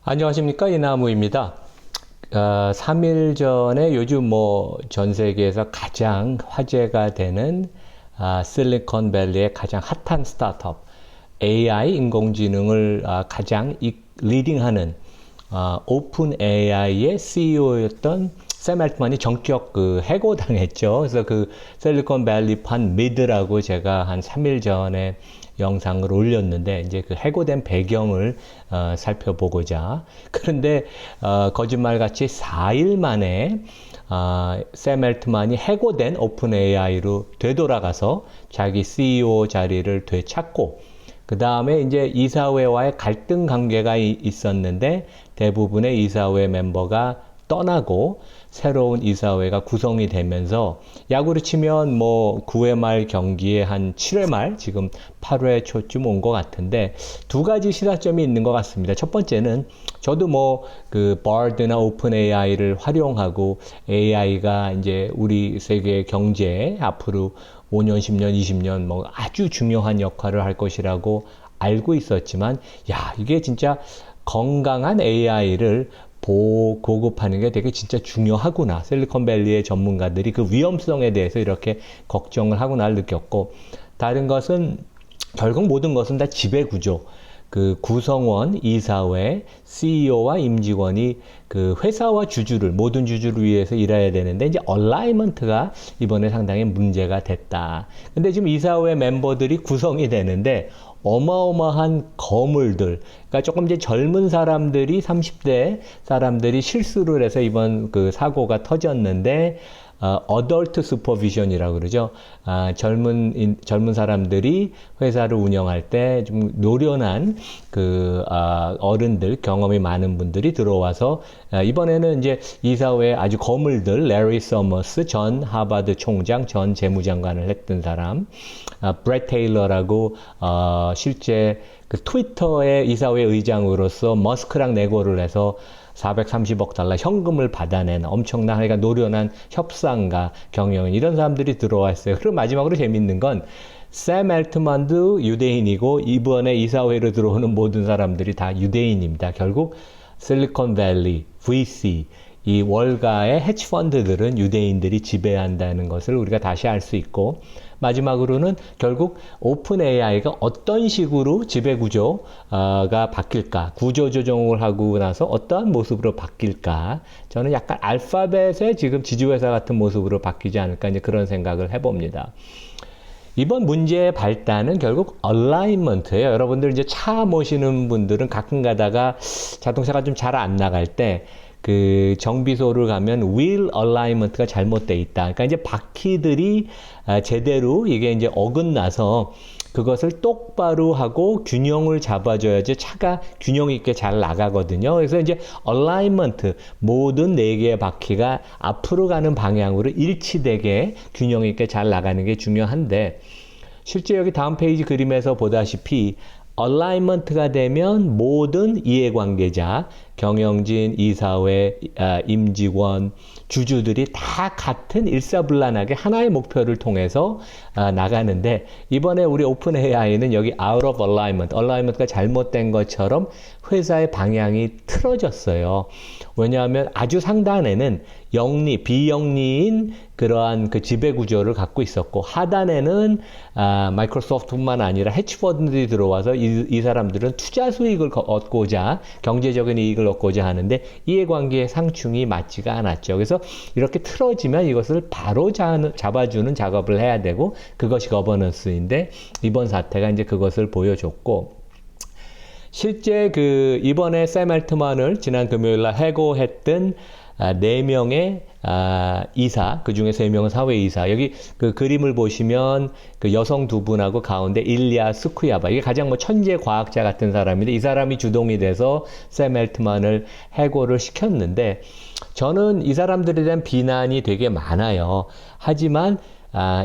안녕하십니까, 이나무입니다. 3일 전에 요즘 전 세계에서 가장 화제가 되는 실리콘밸리의 가장 핫한 스타트업 AI 인공지능을 가장 리딩하는 오픈 AI의 CEO였던 샘 알트만이 전격 해고당했죠. 그래서 실리콘밸리판 미드라고 제가 한 3일 전에 영상을 올렸는데, 이제 해고된 배경을 살펴보고자. 그런데 거짓말같이 4일 만에 샘 알트만이 해고된 오픈 AI로 되돌아가서 자기 CEO 자리를 되찾고, 그 다음에 이제 이사회와의 갈등 관계가 있었는데 대부분의 이사회 멤버가 떠나고 새로운 이사회가 구성이 되면서, 야구로 치면 9회 말 경기에 한 7회 말, 지금 8회 초쯤 온 것 같은데, 두 가지 시사점이 있는 것 같습니다. 첫 번째는 저도 Bard나 오픈 AI를 활용하고 AI가 이제 우리 세계 경제에 앞으로 5년, 10년, 20년 아주 중요한 역할을 할 것이라고 알고 있었지만, 이게 진짜 건강한 AI를 고급하는 게 되게 진짜 중요하구나. 실리콘밸리의 전문가들이 그 위험성에 대해서 이렇게 걱정을 하구나를 느꼈고, 다른 것은 결국 모든 것은 다 지배구조. 구성원, 이사회, CEO와 임직원이 회사와 모든 주주를 위해서 일해야 되는데, 이제 얼라이먼트가 이번에 상당히 문제가 됐다. 근데 지금 이사회 멤버들이 구성이 되는데, 어마어마한 거물들, 그러니까 조금 이제 젊은 사람들이, 30대 사람들이 실수를 해서 이번 사고가 터졌는데, 어덜트 슈퍼비전이라고 그러죠. 젊은 사람들이 회사를 운영할 때 좀 노련한 어른들, 경험이 많은 분들이 들어와서, 이번에는 이제 이사회 아주 거물들, 레리 서머스 전 하버드 총장, 전 재무장관을 했던 사람, 브렛 테일러라고 실제 트위터의 이사회 의장으로서 머스크랑 내고를 해서 $430억 현금을 받아낸 엄청난, 그러니까 노련한 협상가, 경영인, 이런 사람들이 들어와 있어요. 그리고 마지막으로 재밌는 건 샘 알트만도 유대인이고, 이번에 이사회로 들어오는 모든 사람들이 다 유대인입니다. 결국 실리콘밸리, VC, 이 월가의 해치펀드들은 유대인들이 지배한다는 것을 우리가 다시 알 수 있고, 마지막으로는 결국 오픈 AI가 어떤 식으로 지배구조가 바뀔까, 구조조정을 하고 나서 어떠한 모습으로 바뀔까, 저는 약간 알파벳의 지금 지주회사 같은 모습으로 바뀌지 않을까, 이제 그런 생각을 해봅니다. 이번 문제의 발단은 결국 얼라이먼트예요. 여러분들 이제 차 모시는 분들은 가끔 가다가 자동차가 좀 잘 안 나갈 때 정비소를 가면 wheel alignment가 잘못돼 있다. 그러니까 이제 바퀴들이 제대로 이게 이제 어긋나서 그것을 똑바로 하고 균형을 잡아줘야지 차가 균형 있게 잘 나가거든요. 그래서 이제 alignment, 모든 4개의 바퀴가 앞으로 가는 방향으로 일치되게 균형 있게 잘 나가는 게 중요한데, 실제 여기 다음 페이지 그림에서 보다시피 얼라이먼트가 되면 모든 이해관계자, 경영진, 이사회, 임직원, 주주들이 다 같은 일사불란하게 하나의 목표를 통해서 나가는데, 이번에 우리 오픈 AI는 여기 out of alignment, alignment가 잘못된 것처럼 회사의 방향이 틀어졌어요. 왜냐하면 아주 상단에는 비영리인 그러한 지배구조를 갖고 있었고, 하단에는 마이크로소프트뿐만 아니라 해치펀드들이 들어와서 이 사람들은 투자 수익을 얻고자, 경제적인 이익을 얻고자 하는데 이해관계의 상충이 맞지가 않았죠. 그래서 이렇게 틀어지면 이것을 바로 잡아주는 작업을 해야 되고, 그것이 거버넌스인데, 이번 사태가 이제 그것을 보여줬고, 실제 이번에 샘 알트만을 지난 금요일날 해고했던 4명의 이사, 그 중에 3명은 사회이사. 여기 그림을 보시면 여성 2분하고 가운데 일리아 스쿠야바. 이게 가장 천재 과학자 같은 사람인데, 이 사람이 주동이 돼서 샘 알트만을 해고를 시켰는데, 저는 이 사람들에 대한 비난이 되게 많아요. 하지만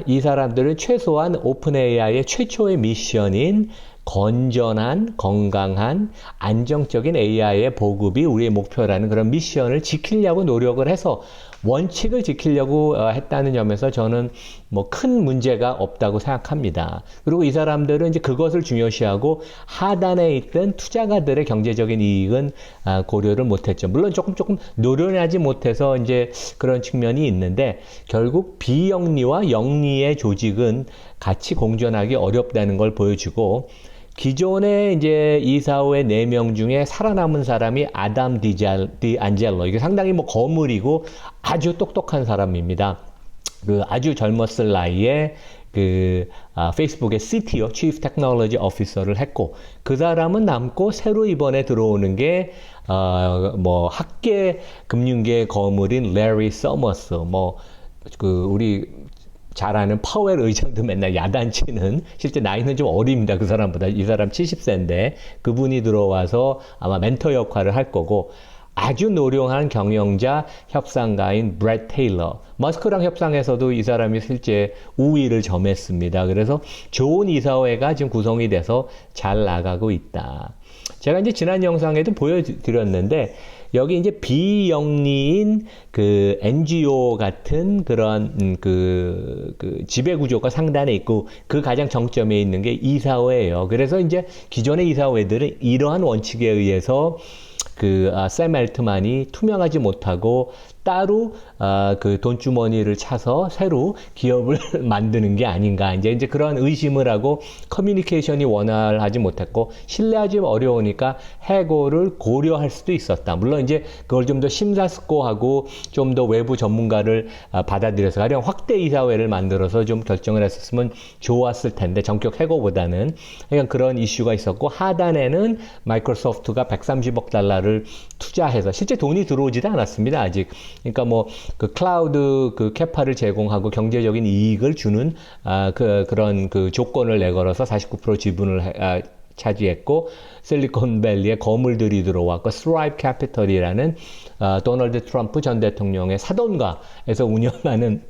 이 사람들은 최소한 오픈 AI의 최초의 미션인 건전한, 건강한, 안정적인 AI의 보급이 우리의 목표라는 그런 미션을 지키려고 노력을 해서 원칙을 지키려고 했다는 점에서 저는 뭐 큰 문제가 없다고 생각합니다. 그리고 이 사람들은 이제 그것을 중요시하고 하단에 있던 투자가들의 경제적인 이익은 고려를 못했죠. 물론 조금 노련하지 못해서 이제 그런 측면이 있는데 결국 비영리와 영리의 조직은 같이 공존하기 어렵다는 걸 보여주고 기존의 이제 이사회 4명 중에 살아남은 사람이 아담 디안젤로. 이게 상당히 뭐 거물이고 아주 똑똑한 사람입니다. 그 아주 젊었을 나이에 페이스북의 CTO, Chief Technology Officer를 했고, 그 사람은 남고 새로 이번에 들어오는 게, 학계 금융계 거물인 레리 서머스, 우리 잘 아는 파웰 의장도 맨날 야단치는, 실제 나이는 좀 어립니다. 그 사람보다. 이 사람 70세인데 그분이 들어와서 아마 멘토 역할을 할 거고, 아주 노련한 경영자 협상가인 브렛 테일러. 머스크랑 협상에서도 이 사람이 실제 우위를 점했습니다. 그래서 좋은 이사회가 지금 구성이 돼서 잘 나가고 있다. 제가 이제 지난 영상에도 보여드렸는데, 여기 이제 비영리인 그 NGO 같은 그런 지배 구조가 상단에 있고 그 가장 정점에 있는 게 이사회예요. 그래서 이제 기존의 이사회들은 이러한 원칙에 의해서 샘 엘트만이 투명하지 못하고 따로 그 돈주머니를 차서 새로 기업을 만드는 게 아닌가 이제 그런 의심을 하고 커뮤니케이션이 원활하지 못했고 신뢰하기 어려우니까 해고를 고려할 수도 있었다. 물론 이제 그걸 좀 더 심사숙고하고 좀 더 외부 전문가를 받아들여서 가령 확대 이사회를 만들어서 좀 결정을 했었으면 좋았을 텐데 전격 해고보다는 그러니까 그런 이슈가 있었고 하단에는 마이크로소프트가 130억 달러를 투자해서 실제 돈이 들어오지도 않았습니다. 아직. 그러니까 그 클라우드 캐파를 제공하고 경제적인 이익을 주는 그런 조건을 내걸어서 49% 지분을 차지했고 실리콘밸리에 거물들이 들어왔고 스트라이프 캐피털이라는 도널드 트럼프 전 대통령의 사돈가에서 운영하는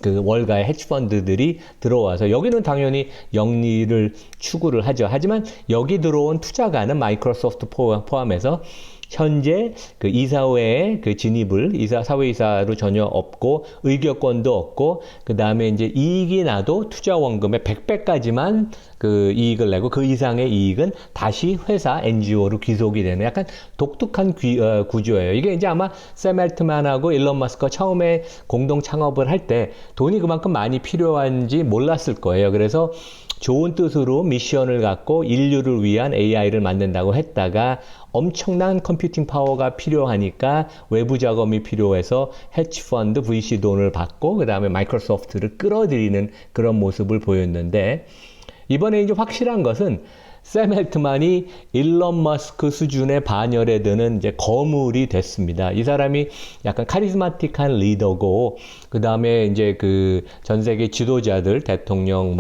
그 월가의 헤지펀드들이 들어와서 여기는 당연히 영리를 추구를 하죠. 하지만 여기 들어온 투자가는 마이크로소프트 포함해서 현재 그 이사회의 진입을 사회이사로 전혀 없고 의결권도 없고 그 다음에 이제 이익이 나도 투자 원금의 100배까지만 그 이익을 내고 그 이상의 이익은 다시 회사 NGO로 귀속이 되는 약간 독특한 구조예요. 이게 이제 아마 샘 엘트만하고 일론 머스크가 처음에 공동 창업을 할 때 돈이 그만큼 많이 필요한지 몰랐을 거예요. 그래서 좋은 뜻으로 미션을 갖고 인류를 위한 AI를 만든다고 했다가 엄청난 컴퓨팅 파워가 필요하니까 외부 자금이 필요해서 헤지펀드 VC 돈을 받고 그 다음에 마이크로소프트를 끌어들이는 그런 모습을 보였는데 이번에 이제 확실한 것은 샘 엘트만이 일론 머스크 수준의 반열에 드는 이제 거물이 됐습니다. 이 사람이 약간 카리스마틱한 리더고, 그 다음에 이제 전 세계 지도자들, 대통령,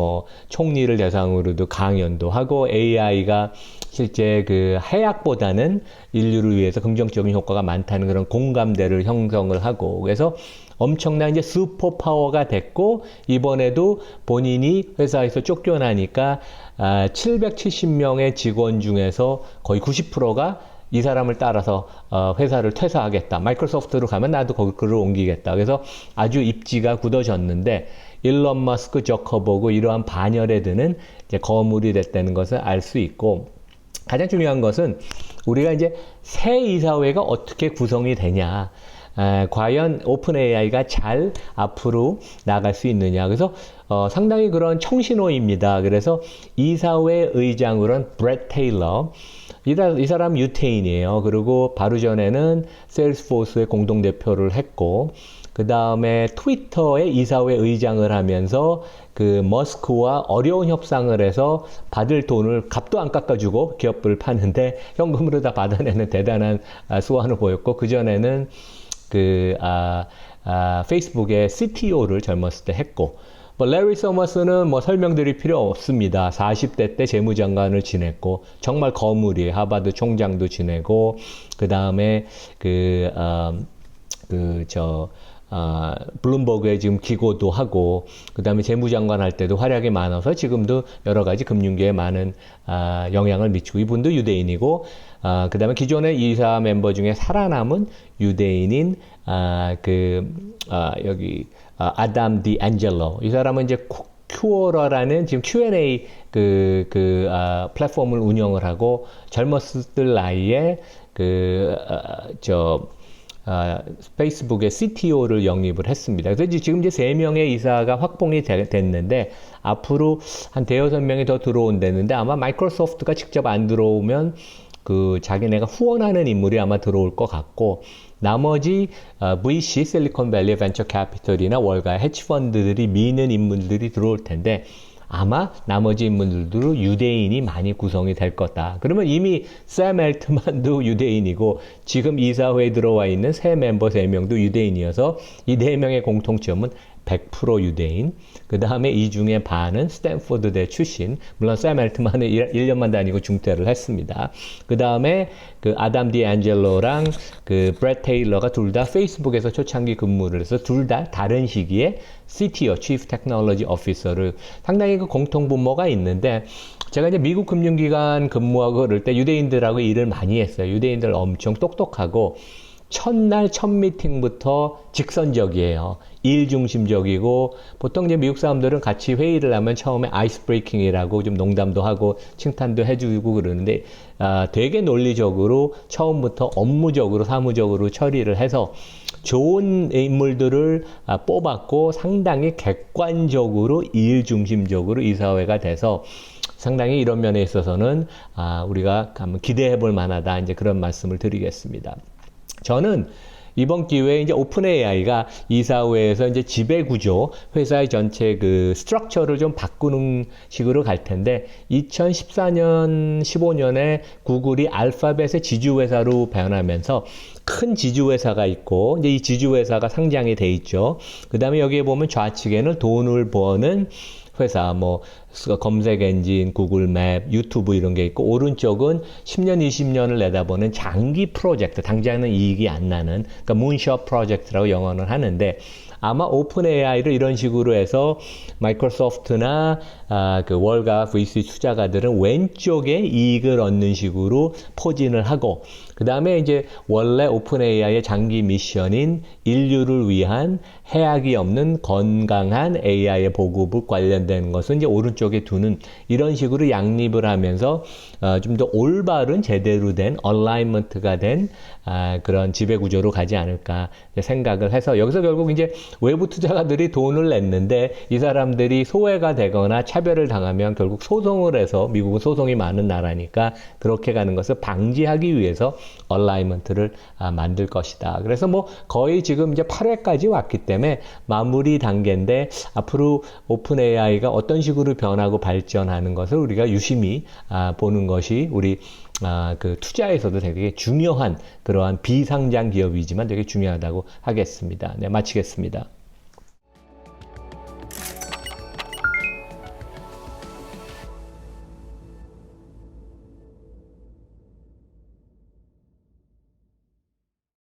총리를 대상으로도 강연도 하고, AI가 실제 해악보다는 인류를 위해서 긍정적인 효과가 많다는 그런 공감대를 형성을 하고, 그래서 엄청난 이제 슈퍼 파워가 됐고, 이번에도 본인이 회사에서 쫓겨나니까 770명의 직원 중에서 거의 90%가 이 사람을 따라서 회사를 퇴사하겠다. 마이크로소프트로 가면 나도 거기로 옮기겠다. 그래서 아주 입지가 굳어졌는데 일론 머스크, 저커버그 이러한 반열에 드는 이제 거물이 됐다는 것을 알 수 있고 가장 중요한 것은 우리가 이제 새 이사회가 어떻게 구성이 되냐. 과연 오픈 AI가 잘 앞으로 나갈 수 있느냐. 그래서 상당히 그런 청신호입니다. 그래서 이사회 의장으로는 브렛 테일러. 이 사람 유태인이에요. 그리고 바로 전에는 세일스포스의 공동대표를 했고, 그 다음에 트위터의 이사회 의장을 하면서 머스크와 어려운 협상을 해서 받을 돈을 값도 안 깎아주고 기업을 파는데 현금으로 다 받아내는 대단한 수완을 보였고, 그전에는 페이스북의 CTO를 젊었을 때 했고, 레리 서머스는 설명드릴 필요 없습니다. 40대 때 재무장관을 지냈고, 정말 거물이에요. 하버드 총장도 지내고, 그 다음에 블룸버그에 지금 기고도 하고, 그 다음에 재무장관 할 때도 활약이 많아서 지금도 여러 가지 금융계에 많은 영향을 미치고, 이분도 유대인이고, 그 다음에 기존의 이사 멤버 중에 살아남은 유대인인 여기 아담 디 안젤로, 이 사람은 이제 큐어러라는 지금 Q&A 플랫폼을 운영을 하고 젊었을 나이에 페이스북의 CTO를 영입을 했습니다. 그래서 지금 이제 3명의 이사가 확봉이 됐는데 앞으로 한 대여섯 명이 더 들어온다는데 아마 마이크로소프트가 직접 안 들어오면 자기네가 후원하는 인물이 아마 들어올 것 같고, 나머지 VC, 실리콘밸리 벤처 캐피털이나 월가 헤지펀드들이 미는 인물들이 들어올 텐데 아마 나머지 인물들도 유대인이 많이 구성이 될 거다. 그러면 이미 샘 엘트만도 유대인이고 지금 이사회에 들어와 있는 새 멤버 3명도 유대인이어서 이 4명의 공통점은 100% 유대인, 그 다음에 이 중에 반은 스탠포드대 출신, 물론 샘 엘트만은 1년만 다니고 중퇴를 했습니다. 그 다음에 아담 디 안젤로랑 브렛 테일러가 둘 다 페이스북에서 초창기 근무를 해서 둘 다 다른 시기에 CTO, Chief Technology Officer를 상당히 공통 분모가 있는데, 제가 이제 미국 금융기관 근무하고 그럴 때 유대인들하고 일을 많이 했어요. 유대인들 엄청 똑똑하고 첫날 첫 미팅부터 직선적이에요. 일 중심적이고, 보통 이제 미국 사람들은 같이 회의를 하면 처음에 아이스 브레이킹이라고 좀 농담도 하고 칭찬도 해주고 그러는데, 되게 논리적으로 처음부터 업무적으로 사무적으로 처리를 해서 좋은 인물들을 뽑았고 상당히 객관적으로 일 중심적으로 이사회가 돼서 상당히 이런 면에 있어서는 우리가 한번 기대해 볼 만하다, 이제 그런 말씀을 드리겠습니다. 저는 이번 기회에 이제 오픈 AI가 이사회에서 이제 지배 구조, 회사의 전체 스트럭처를 좀 바꾸는 식으로 갈 텐데, 2014년, 15년에 구글이 알파벳의 지주회사로 변하면서 큰 지주회사가 있고, 이제 이 지주회사가 상장이 돼 있죠. 그 다음에 여기에 보면 좌측에는 돈을 버는 회사, 검색 엔진, 구글 맵, 유튜브 이런 게 있고, 오른쪽은 10년, 20년을 내다보는 장기 프로젝트, 당장은 이익이 안 나는, 그러니까 문샷 프로젝트라고 영어는 하는데, 아마 오픈 AI를 이런 식으로 해서 마이크로소프트나 월가 VC 투자가들은 왼쪽에 이익을 얻는 식으로 포진을 하고, 그 다음에 이제 원래 오픈 AI의 장기 미션인 인류를 위한 해악이 없는 건강한 AI의 보급을 관련된 것은 이제 오른쪽에 두는, 이런 식으로 양립을 하면서 좀 더 올바른 제대로 된 얼라이먼트가 된 그런 지배구조로 가지 않을까 생각을 해서, 여기서 결국 이제 외부 투자가들이 돈을 냈는데 이 사람들이 소외가 되거나 차별을 당하면 결국 소송을 해서, 미국은 소송이 많은 나라니까 그렇게 가는 것을 방지하기 위해서 얼라이먼트를 만들 것이다. 그래서 거의 지금 이제 8회까지 왔기 때문에 마무리 단계인데, 앞으로 오픈 AI가 어떤 식으로 변하고 발전하는 것을 우리가 유심히 보는 것이 우리 투자에서도 되게 중요한 그러한 비상장 기업이지만 되게 중요하다고 하겠습니다. 네, 마치겠습니다.